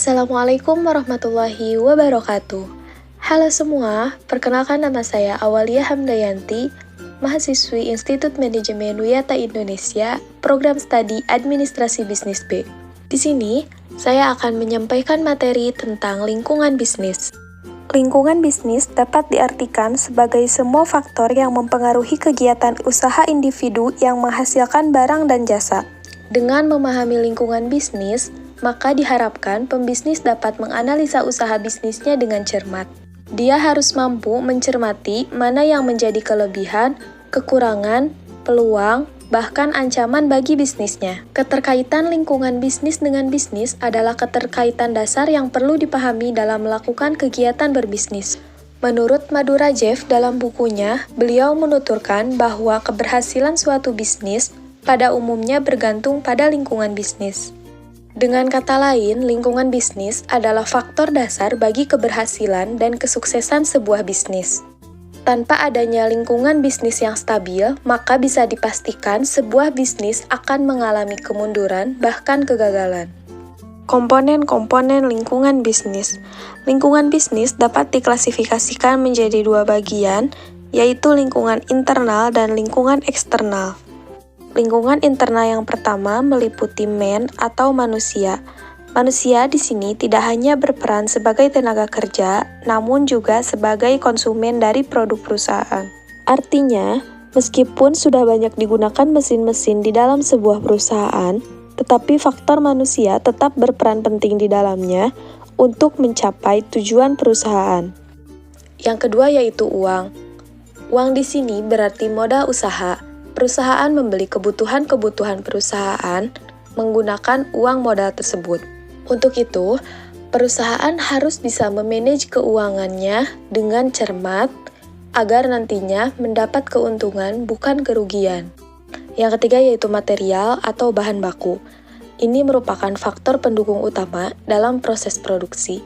Assalamualaikum warahmatullahi wabarakatuh. Halo semua, perkenalkan nama saya Awalia Hamdayanti, mahasiswi Institut Manajemen Wiyata Indonesia, Program Studi Administrasi Bisnis B. Di sini, saya akan menyampaikan materi tentang lingkungan bisnis. Lingkungan bisnis dapat diartikan sebagai semua faktor yang mempengaruhi kegiatan usaha individu yang menghasilkan barang dan jasa. Dengan memahami lingkungan bisnis, maka diharapkan pembisnis dapat menganalisa usaha bisnisnya dengan cermat. Dia harus mampu mencermati mana yang menjadi kelebihan, kekurangan, peluang, bahkan ancaman bagi bisnisnya. Keterkaitan lingkungan bisnis dengan bisnis adalah keterkaitan dasar yang perlu dipahami dalam melakukan kegiatan berbisnis. Menurut Madura Jeff dalam bukunya, beliau menuturkan bahwa keberhasilan suatu bisnis pada umumnya bergantung pada lingkungan bisnis. Dengan kata lain, lingkungan bisnis adalah faktor dasar bagi keberhasilan dan kesuksesan sebuah bisnis. Tanpa adanya lingkungan bisnis yang stabil, maka bisa dipastikan sebuah bisnis akan mengalami kemunduran, bahkan kegagalan. Komponen-komponen lingkungan bisnis. Lingkungan bisnis dapat diklasifikasikan menjadi dua bagian, yaitu lingkungan internal dan lingkungan eksternal. Lingkungan internal yang pertama meliputi atau manusia. Manusia di sini tidak hanya berperan sebagai tenaga kerja, namun juga sebagai konsumen dari produk perusahaan. Artinya, meskipun sudah banyak digunakan mesin-mesin di dalam sebuah perusahaan, tetapi faktor manusia tetap berperan penting di dalamnya untuk mencapai tujuan perusahaan. Yang kedua yaitu uang. Uang di sini berarti modal usaha. Perusahaan membeli kebutuhan-kebutuhan perusahaan menggunakan uang modal tersebut. Untuk itu, perusahaan harus bisa memanage keuangannya dengan cermat agar nantinya mendapat keuntungan bukan kerugian. Yang ketiga yaitu material atau bahan baku. Ini merupakan faktor pendukung utama dalam proses produksi.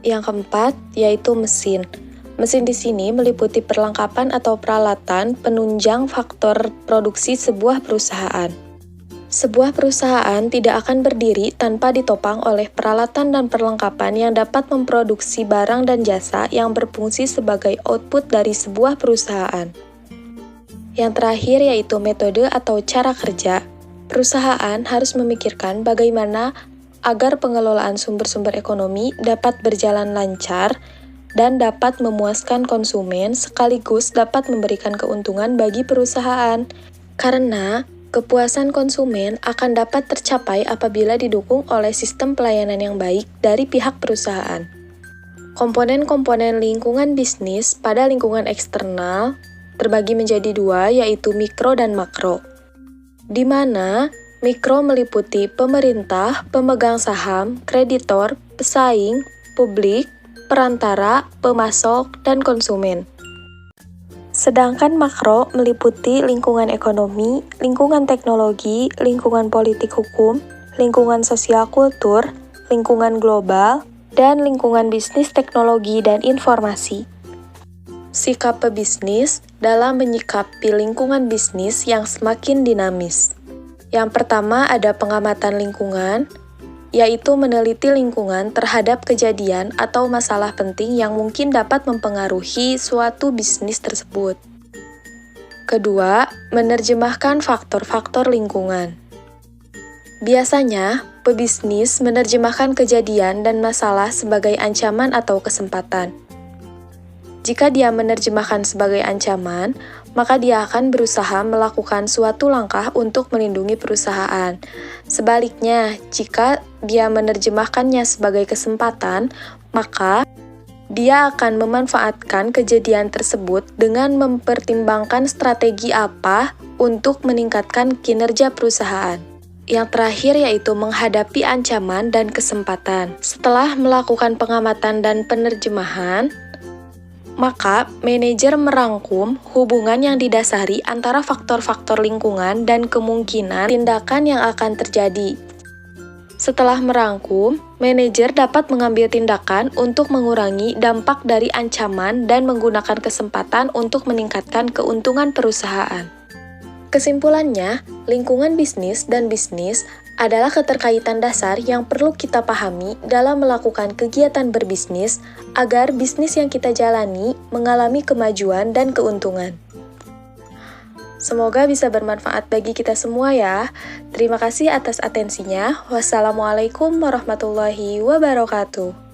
Yang keempat yaitu mesin. Mesin di sini meliputi perlengkapan atau peralatan penunjang faktor produksi sebuah perusahaan. Sebuah perusahaan tidak akan berdiri tanpa ditopang oleh peralatan dan perlengkapan yang dapat memproduksi barang dan jasa yang berfungsi sebagai output dari sebuah perusahaan. Yang terakhir yaitu metode atau cara kerja. Perusahaan harus memikirkan bagaimana agar pengelolaan sumber-sumber ekonomi dapat berjalan lancar dan dapat memuaskan konsumen sekaligus dapat memberikan keuntungan bagi perusahaan. Karena kepuasan konsumen akan dapat tercapai apabila didukung oleh sistem pelayanan yang baik dari pihak perusahaan. Komponen-komponen lingkungan bisnis pada lingkungan eksternal terbagi menjadi dua, yaitu mikro dan makro. Di mana mikro meliputi pemerintah, pemegang saham, kreditor, pesaing, publik, perantara, pemasok, dan konsumen. Sedangkan makro meliputi lingkungan ekonomi, lingkungan teknologi, lingkungan politik hukum, lingkungan sosial kultur, lingkungan global, dan lingkungan bisnis teknologi dan informasi. Sikap pebisnis dalam menyikapi lingkungan bisnis yang semakin dinamis. Yang pertama ada pengamatan lingkungan, yaitu meneliti lingkungan terhadap kejadian atau masalah penting yang mungkin dapat mempengaruhi suatu bisnis tersebut. Kedua, menerjemahkan faktor-faktor lingkungan. Biasanya, pebisnis menerjemahkan kejadian dan masalah sebagai ancaman atau kesempatan. Jika dia menerjemahkan sebagai ancaman, maka dia akan berusaha melakukan suatu langkah untuk melindungi perusahaan. Sebaliknya, jika dia menerjemahkannya sebagai kesempatan, maka dia akan memanfaatkan kejadian tersebut dengan mempertimbangkan strategi apa untuk meningkatkan kinerja perusahaan. Yang terakhir yaitu menghadapi ancaman dan kesempatan. Setelah melakukan pengamatan dan penerjemahan, maka manajer merangkum hubungan yang didasari antara faktor-faktor lingkungan dan kemungkinan tindakan yang akan terjadi. Setelah merangkum, manajer dapat mengambil tindakan untuk mengurangi dampak dari ancaman dan menggunakan kesempatan untuk meningkatkan keuntungan perusahaan. Kesimpulannya, lingkungan bisnis dan bisnis adalah keterkaitan dasar yang perlu kita pahami dalam melakukan kegiatan berbisnis agar bisnis yang kita jalani mengalami kemajuan dan keuntungan. Semoga bisa bermanfaat bagi kita semua ya. Terima kasih atas atensinya. Wassalamualaikum warahmatullahi wabarakatuh.